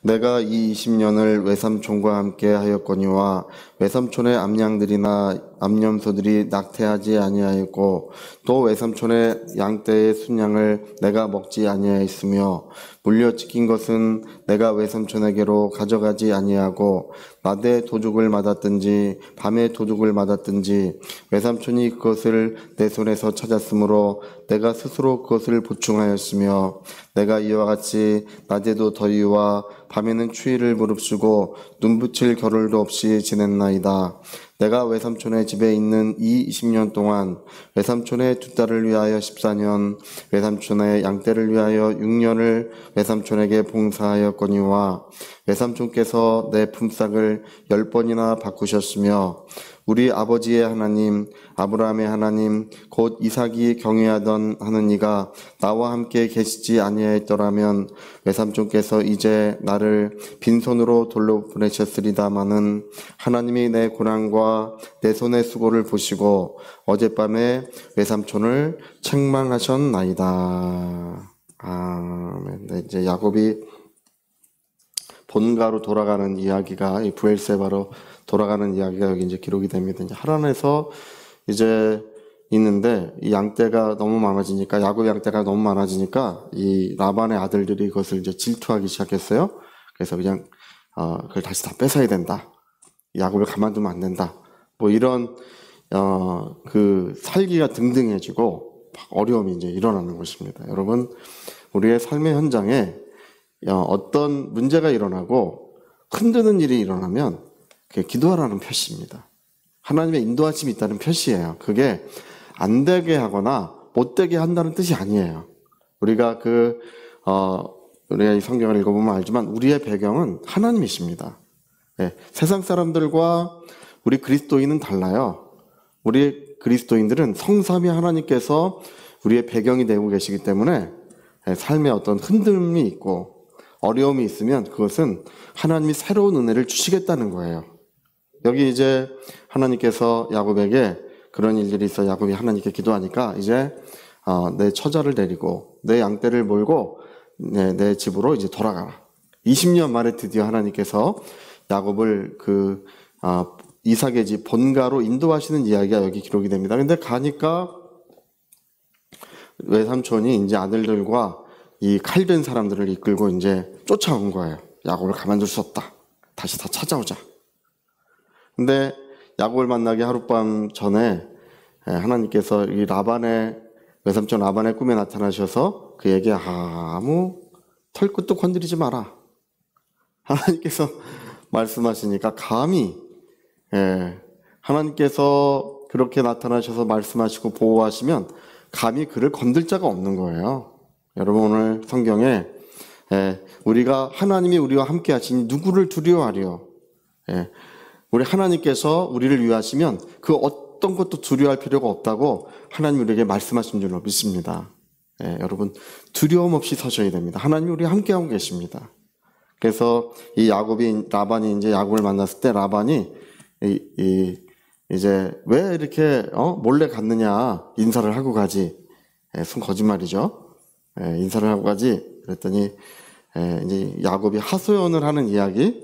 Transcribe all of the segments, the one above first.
내가 이 20년을 외삼촌과 함께 하였거니와 외삼촌의 암양들이나 암염소들이 낙태하지 아니하였고 또 외삼촌의 양떼의 순양을 내가 먹지 아니하였으며 물려 찢긴 것은 내가 외삼촌에게로 가져가지 아니하고 낮에 도둑을 맞았든지 밤에 도둑을 맞았든지 외삼촌이 그것을 내 손에서 찾았으므로 내가 스스로 그것을 보충하였으며 내가 이와 같이 낮에도 더위와 밤에는 추위를 무릅쓰고 눈붙일 겨를도 없이 지냈나이다. 내가 외삼촌의 집에 있는 이 20년 동안 외삼촌의 두 딸을 위하여 14년, 외삼촌의 양떼를 위하여 6년을 외삼촌에게 봉사하였거니와 외삼촌께서 내 품삯을 10번이나 바꾸셨으며 우리 아버지의 하나님, 아브라함의 하나님, 곧 이삭이 경외하던 하느니가 나와 함께 계시지 아니하였더라면 외삼촌께서 이제 나를 빈손으로 돌려보내셨으리다마는 하나님이 내 고난과 내 손의 수고를 보시고 어젯밤에 외삼촌을 책망하셨나이다. 아멘. 네, 이제 야곱이 본가로 돌아가는 이야기가, 이 브엘세바로 돌아가는 이야기가 여기 이제 기록이 됩니다. 이제 하란에서 이제 있는데 이 양떼가 너무 많아지니까, 야곱 양떼가 너무 많아지니까 이 라반의 아들들이 그것을 이제 질투하기 시작했어요. 그래서 그냥 그걸 다시 다 뺏어야 된다. 야곱을 가만두면 안 된다. 뭐 이런 그 살기가 등등해지고 어려움이 이제 일어나는 것입니다. 여러분, 우리의 삶의 현장에 어떤 문제가 일어나고 흔드는 일이 일어나면 그게 기도하라는 표시입니다. 하나님의 인도하심이 있다는 표시예요. 그게 안 되게 하거나 못 되게 한다는 뜻이 아니에요. 우리가 우리가 이 성경을 읽어보면 알지만 우리의 배경은 하나님이십니다. 네, 세상 사람들과 우리 그리스도인은 달라요. 우리 그리스도인들은 성삼위 하나님께서 우리의 배경이 되고 계시기 때문에 삶에 어떤 흔들림이 있고 어려움이 있으면 그것은 하나님이 새로운 은혜를 주시겠다는 거예요. 여기 이제 하나님께서 야곱에게 그런 일들이 있어 야곱이 하나님께 기도하니까 이제 내 처자를 데리고 내 양떼를 몰고 내 집으로 이제 돌아가라. 20년 만에 드디어 하나님께서 야곱을 이삭의 집 본가로 인도하시는 이야기가 여기 기록이 됩니다. 근데 가니까 외삼촌이 이제 아들들과 이 칼든 사람들을 이끌고 이제 쫓아온 거예요. 야곱을 가만둘 수 없다. 다시 다 찾아오자. 근데 야곱을 만나기 하룻밤 전에 하나님께서 이 외삼촌 라반의 꿈에 나타나셔서 그에게 아무 털끝도 건드리지 마라. 하나님께서 말씀하시니까 감히 하나님께서 그렇게 나타나셔서 말씀하시고 보호하시면 감히 그를 건들 자가 없는 거예요. 여러분, 오늘 성경에 하나님이 우리와 함께 하시니 누구를 두려워하리요. 우리 하나님께서 우리를 위하시면 그 어떤 것도 두려워할 필요가 없다고 하나님이 우리에게 말씀하신 줄로 믿습니다. 여러분, 두려움 없이 서셔야 됩니다. 하나님이 우리와 함께하고 계십니다. 그래서 이 라반이 이제 야곱을 만났을 때 라반이 이제 왜 이렇게 몰래 갔느냐, 인사를 하고 가지. 순 거짓말이죠. 인사를 하고 가지. 그랬더니 이제 야곱이 하소연을 하는 이야기,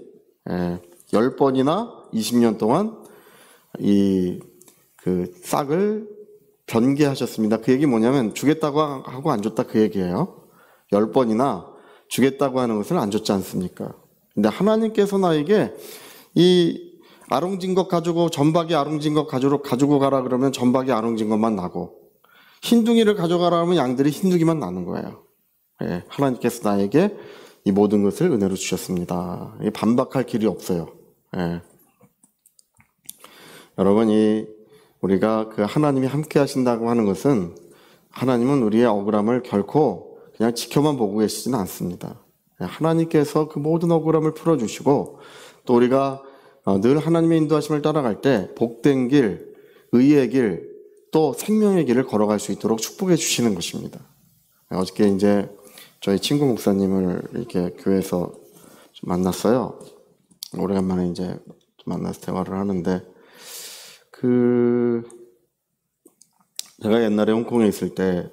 10번이나 20년 동안 그 싹을 변개하셨습니다. 그 얘기 뭐냐면 주겠다고 하고 안 줬다, 그 얘기예요. 10번이나 주겠다고 하는 것을 안 줬지 않습니까? 근데 하나님께서 나에게 이 아롱진 것 가지고, 전박이 아롱진 것 가지고 가라 그러면 전박이 아롱진 것만 나고, 흰둥이를 가져가라 하면 양들이 흰둥이만 나는 거예요. 하나님께서 나에게 이 모든 것을 은혜로 주셨습니다. 반박할 길이 없어요. 여러분, 우리가 그 하나님이 함께 하신다고 하는 것은, 하나님은 우리의 억울함을 결코 그냥 지켜만 보고 계시지는 않습니다. 하나님께서 그 모든 억울함을 풀어주시고, 또 우리가 늘 하나님의 인도하심을 따라갈 때 복된 길, 의의 길, 또 생명의 길을 걸어갈 수 있도록 축복해 주시는 것입니다. 어저께 이제 저희 친구 목사님을 이렇게 교회에서 좀 만났어요. 오래간만에 이제 만나서 대화를 하는데, 제가 옛날에 홍콩에 있을 때,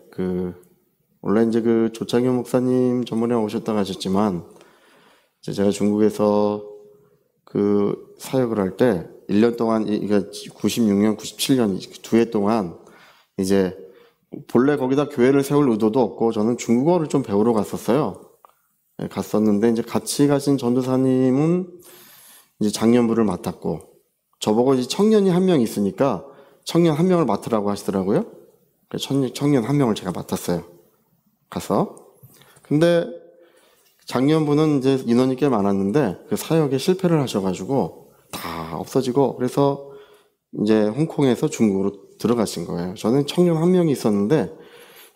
원래 이제 조창현 목사님 전번에 오셨다가 하셨지만, 제가 중국에서 그 사역을 할 때 1년 동안, 이게 96년, 97년 두 해 동안 이제 본래 거기다 교회를 세울 의도도 없고 저는 중국어를 좀 배우러 갔었어요. 네, 갔었는데 이제 같이 가신 전도사님은 이제 장년부를 맡았고 저보고 이제 청년이 한 명 있으니까 청년 한 명을 맡으라고 하시더라고요. 그래서 청년 한 명을 제가 맡았어요. 가서. 근데 장년부는 이제 인원이 꽤 많았는데 그 사역에 실패를 하셔가지고 다 없어지고 그래서 이제 홍콩에서 중국으로 들어가신 거예요. 저는 청년 한 명이 있었는데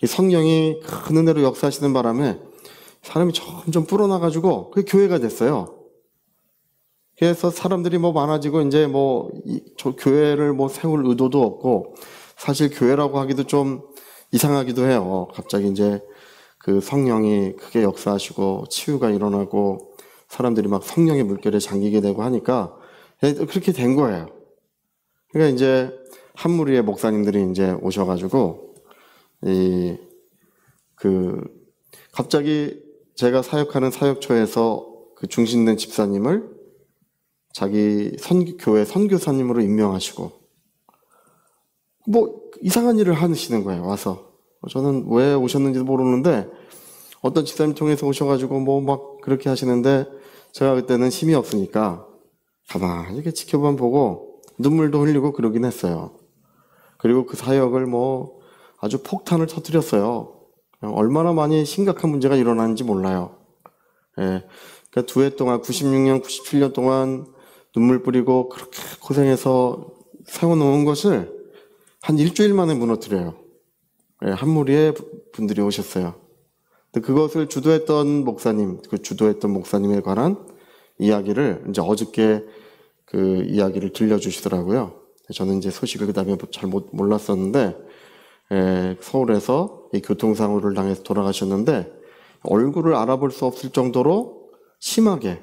이 성령이 큰 은혜로 역사하시는 바람에 사람이 점점 불어나가지고 그게 교회가 됐어요. 그래서 사람들이 뭐 많아지고 이제 저 교회를 세울 의도도 없고 사실 교회라고 하기도 좀 이상하기도 해요. 갑자기 이제 그 성령이 크게 역사하시고 치유가 일어나고 사람들이 막 성령의 물결에 잠기게 되고 하니까 그렇게 된 거예요. 그러니까 이제 한 무리의 목사님들이 이제 오셔가지고 갑자기 제가 사역하는 사역처에서 그 중심된 집사님을 자기 교회 선교사님으로 임명하시고 이상한 일을 하시는 거예요. 와서 저는 왜 오셨는지도 모르는데 어떤 집사님 통해서 오셔가지고 막 그렇게 하시는데 제가 그때는 힘이 없으니까 가만히 이렇게 지켜만 보고 눈물도 흘리고 그러긴 했어요. 그리고 그 사역을 아주 폭탄을 터뜨렸어요. 얼마나 많이 심각한 문제가 일어나는지 몰라요. 예. 그러니까 두 해 동안 96년, 97년 동안 눈물 뿌리고 그렇게 고생해서 세워놓은 것을 한 일주일 만에 무너뜨려요. 예, 한 무리의 분들이 오셨어요. 근데 그것을 주도했던 목사님에 관한 이야기를 이제 어저께 그 이야기를 들려주시더라고요. 저는 이제 소식을 그 다음에 잘 몰랐었는데, 서울에서 이 교통사고를 당해서 돌아가셨는데, 얼굴을 알아볼 수 없을 정도로 심하게,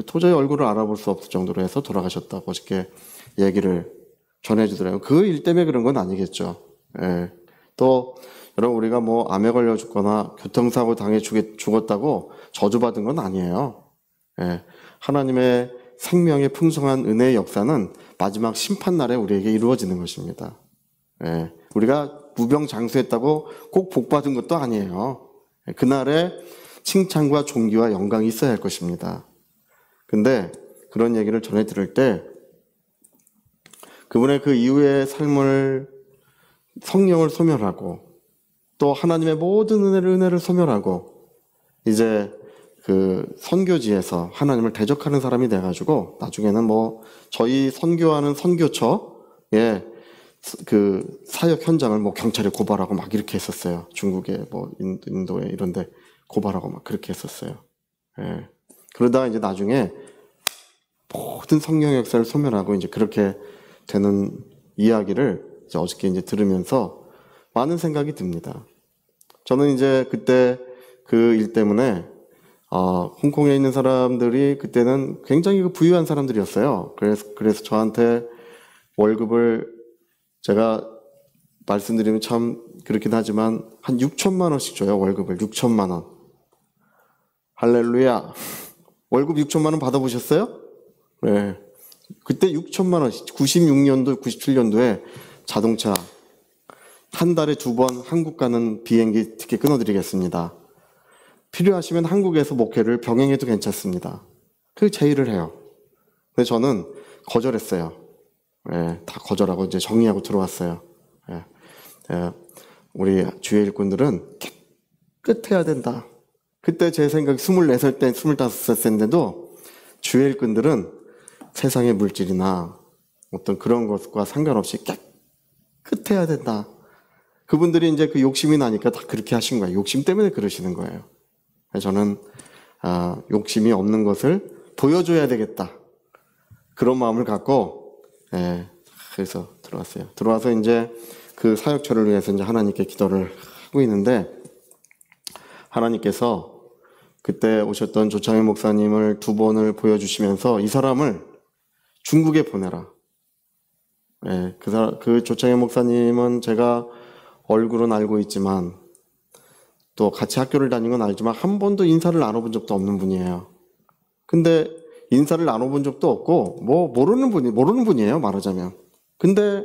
도저히 얼굴을 알아볼 수 없을 정도로 해서 돌아가셨다고 어저께 얘기를 전해주더라고요. 그 일 때문에 그런 건 아니겠죠. 또, 여러분, 우리가 암에 걸려 죽거나 교통사고 당해 죽었다고 저주받은 건 아니에요. 하나님의 생명의 풍성한 은혜의 역사는 마지막 심판날에 우리에게 이루어지는 것입니다. 우리가 무병장수했다고 꼭 복받은 것도 아니에요. 그날에 칭찬과 존귀와 영광이 있어야 할 것입니다. 근데 그런 얘기를 전해 들을 때 그분의 그 이후의 삶을 성령을 소멸하고 또 하나님의 모든 은혜를 소멸하고 이제 그 선교지에서 하나님을 대적하는 사람이 돼가지고 나중에는 저희 선교하는 선교처에 그 사역 현장을 경찰에 고발하고 막 이렇게 했었어요. 중국에 인도에 이런데 고발하고 막 그렇게 했었어요. 그러다가 이제 나중에 모든 성령 역사를 소멸하고 이제 그렇게 되는 이야기를 이제 어저께 이제 들으면서 많은 생각이 듭니다. 저는 이제 그때 그 일 때문에 홍콩에 있는 사람들이 그때는 굉장히 부유한 사람들이었어요. 그래서 저한테 월급을 제가 말씀드리면 참 그렇긴 하지만 한 6천만 원씩 줘요. 월급을 6천만 원. 할렐루야. 월급 6천만 원 받아보셨어요? 네. 그때 6천만 원, 96년도, 97년도에 자동차 한 달에 2번 한국 가는 비행기 티켓 끊어드리겠습니다. 필요하시면 한국에서 목회를 병행해도 괜찮습니다. 그 제의를 해요. 근데 저는 거절했어요. 다 거절하고 이제 정리하고 들어왔어요. 우리 주의 일꾼들은 깨끗해야 된다. 그때 제 생각이 24살 때, 25살인데도 주의 일꾼들은 세상의 물질이나 어떤 그런 것과 상관없이 깨끗해야 된다. 그분들이 이제 그 욕심이 나니까 다 그렇게 하신 거예요. 욕심 때문에 그러시는 거예요. 저는 욕심이 없는 것을 보여줘야 되겠다. 그런 마음을 갖고 그래서 들어왔어요. 들어와서 이제 그 사역처를 위해서 이제 하나님께 기도를 하고 있는데 하나님께서 그때 오셨던 조창희 목사님을 2번을 보여주시면서 이 사람을 중국에 보내라. 그 조창희 목사님은 제가 얼굴은 알고 있지만 또 같이 학교를 다닌 건 알지만 한 번도 인사를 나눠본 적도 없는 분이에요. 근데 인사를 나눠본 적도 없고 뭐 모르는 분이에요, 말하자면. 근데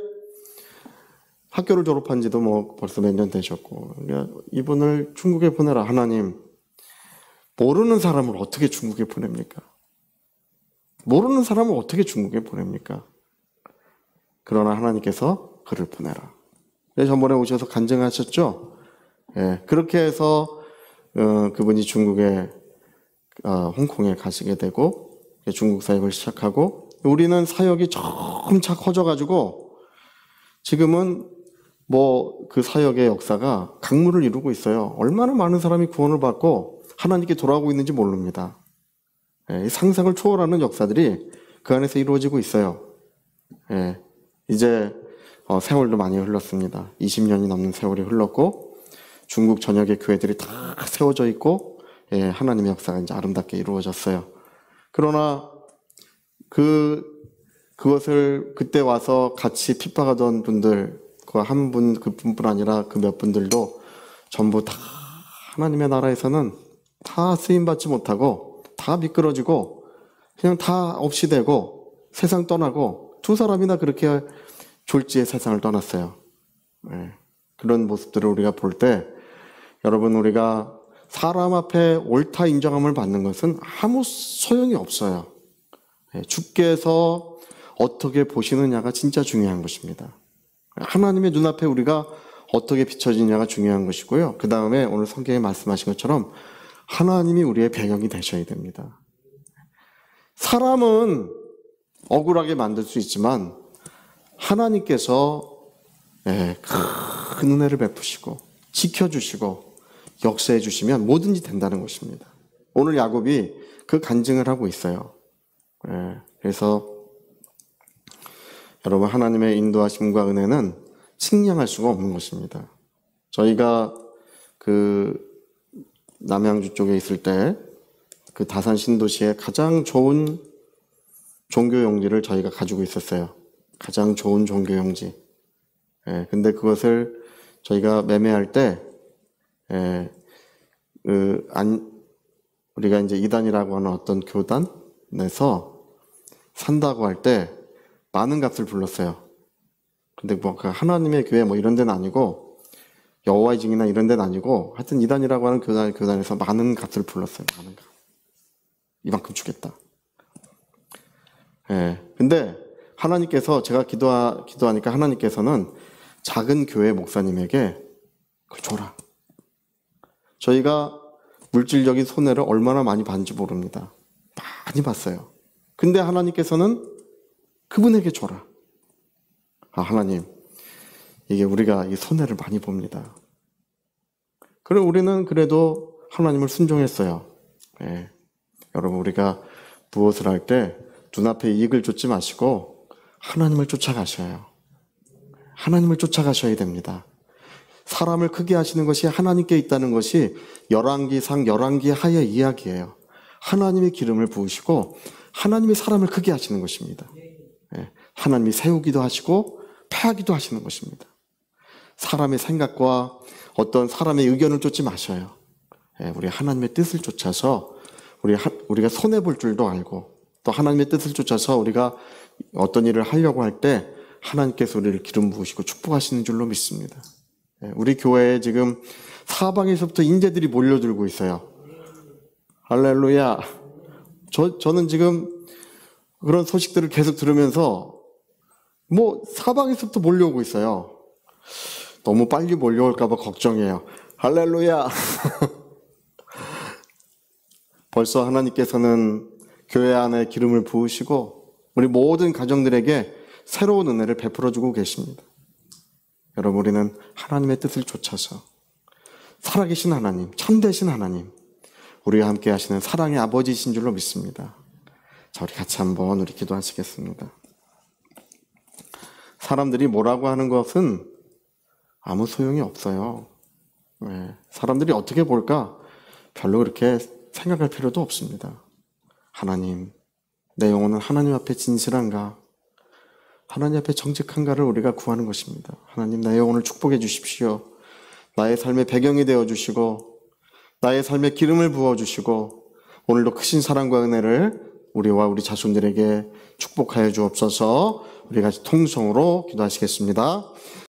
학교를 졸업한 지도 뭐 벌써 몇 년 되셨고, 그러니까 이분을 중국에 보내라. 하나님, 모르는 사람을 어떻게 중국에 보냅니까? 모르는 사람을 어떻게 중국에 보냅니까? 그러나 하나님께서 그를 보내라. 전번에 오셔서 간증하셨죠? 예, 그렇게 해서 그분이 중국에 홍콩에 가시게 되고 중국 사역을 시작하고, 우리는 사역이 점차 커져가지고 지금은 뭐 그 사역의 역사가 강물을 이루고 있어요. 얼마나 많은 사람이 구원을 받고 하나님께 돌아오고 있는지 모릅니다. 예, 상상을 초월하는 역사들이 그 안에서 이루어지고 있어요. 예, 이제 세월도 많이 흘렀습니다. 20년이 넘는 세월이 흘렀고 중국 전역의 교회들이 다 세워져 있고, 예, 하나님의 역사가 이제 아름답게 이루어졌어요. 그러나 그것을 그때 와서 같이 핍박하던 분들, 그뿐 아니라 그 몇 분들도 전부 다 하나님의 나라에서는 다 쓰임받지 못하고 다 미끄러지고 그냥 다 없이 되고 세상 떠나고, 두 사람이나 그렇게 졸지에 세상을 떠났어요. 네. 그런 모습들을 우리가 볼 때, 여러분, 우리가 사람 앞에 옳다 인정함을 받는 것은 아무 소용이 없어요. 네. 주께서 어떻게 보시느냐가 진짜 중요한 것입니다. 하나님의 눈앞에 우리가 어떻게 비춰지느냐가 중요한 것이고요. 그 다음에 오늘 성경에 말씀하신 것처럼 하나님이 우리의 배경이 되셔야 됩니다. 사람은 억울하게 만들 수 있지만 하나님께서 큰 은혜를 베푸시고 지켜주시고 역사해 주시면 뭐든지 된다는 것입니다. 오늘 야곱이 그 간증을 하고 있어요. 그래서 여러분, 하나님의 인도하심과 은혜는 측량할 수가 없는 것입니다. 저희가 그 남양주 쪽에 있을 때 그 다산 신도시에 가장 좋은 종교용지를 저희가 가지고 있었어요. 가장 좋은 종교용지. 근데 그것을 저희가 매매할 때, 우리가 이제 이단이라고 하는 어떤 교단에서 산다고 할 때 많은 값을 불렀어요. 근데 뭐 하나님의 교회 뭐 이런 데는 아니고, 여호와의 증인이나 이런 데는 아니고, 하여튼 이단이라고 하는 교단에서 많은 값을 불렀어요. 많은 값. 이만큼 주겠다. 근데 하나님께서, 제가 기도하니까 하나님께서는 작은 교회 목사님에게 그걸 줘라. 저희가 물질적인 손해를 얼마나 많이 받는지 모릅니다. 많이 봤어요. 근데 하나님께서는 그분에게 줘라. 하나님, 이게 우리가 이 손해를 많이 봅니다. 그리고 우리는 그래도 하나님을 순종했어요. 여러분, 우리가 무엇을 할 때 눈앞에 이익을 쫓지 마시고 하나님을 쫓아가셔요. 하나님을 쫓아가셔야 됩니다. 사람을 크게 하시는 것이 하나님께 있다는 것이 열왕기상 열왕기 하의 이야기예요. 하나님의 기름을 부으시고 하나님이 사람을 크게 하시는 것입니다. 하나님이 세우기도 하시고 패하기도 하시는 것입니다. 사람의 생각과 어떤 사람의 의견을 쫓지 마셔요. 우리 하나님의 뜻을 쫓아서 우리가 손해볼 줄도 알고, 또 하나님의 뜻을 쫓아서 우리가 어떤 일을 하려고 할 때 하나님께서 우리를 기름 부으시고 축복하시는 줄로 믿습니다. 우리 교회에 지금 사방에서부터 인재들이 몰려들고 있어요. 할렐루야. 저는 지금 그런 소식들을 계속 들으면서 뭐 사방에서부터 몰려오고 있어요. 너무 빨리 몰려올까 봐 걱정이에요. 할렐루야. 벌써 하나님께서는 교회 안에 기름을 부으시고 우리 모든 가정들에게 새로운 은혜를 베풀어주고 계십니다. 여러분, 우리는 하나님의 뜻을 쫓아서 살아계신 하나님, 참되신 하나님, 우리와 함께 하시는 사랑의 아버지이신 줄로 믿습니다. 자, 우리 같이 한번 우리 기도하시겠습니다. 사람들이 뭐라고 하는 것은 아무 소용이 없어요. 사람들이 어떻게 볼까 별로 그렇게 생각할 필요도 없습니다. 하나님, 내 영혼은 하나님 앞에 진실한가, 하나님 앞에 정직한가를 우리가 구하는 것입니다. 하나님, 내 영혼을 축복해 주십시오. 나의 삶의 배경이 되어 주시고 나의 삶에 기름을 부어 주시고 오늘도 크신 사랑과 은혜를 우리와 우리 자손들에게 축복하여 주옵소서. 우리 같이 통성으로 기도하시겠습니다.